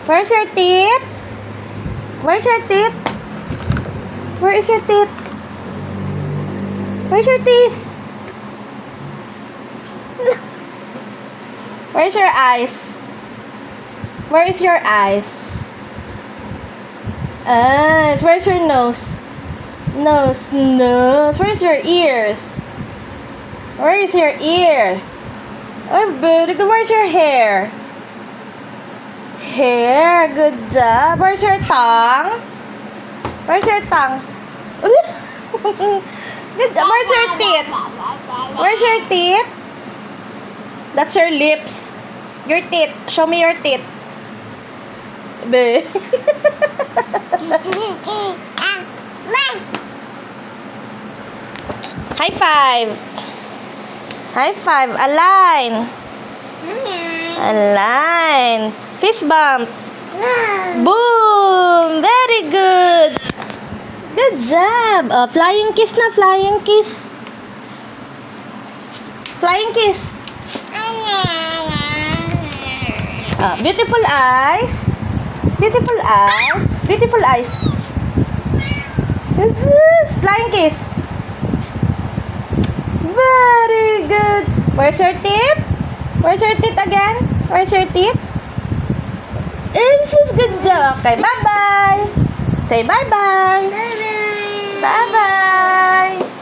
Where's your teeth? Where's your teeth? Where is your teeth? Where's your teeth? Where's your eyes? Where is your eyes? Where's your nose? Nose. Where's your ears? Where is your ear? Oh, very good. Where's your hair? Hair. Good job. Where's your tongue? Where's your tongue? Good job. Where's your teeth? Where's your teeth? That's your lips. Your teeth. Show me your teeth. High five. High five. Align. Align. Fist bump. Boom. Very good. Good job. Oh, flying kiss na. Flying kiss. Flying kiss. Beautiful eyes. Beautiful eyes. Beautiful eyes. Yes. Flying kiss. Very good. Where's your teeth? Where's your teeth again? Where's your teeth? This is good job. Okay, bye-bye. Say bye-bye. Bye-bye. Bye-bye.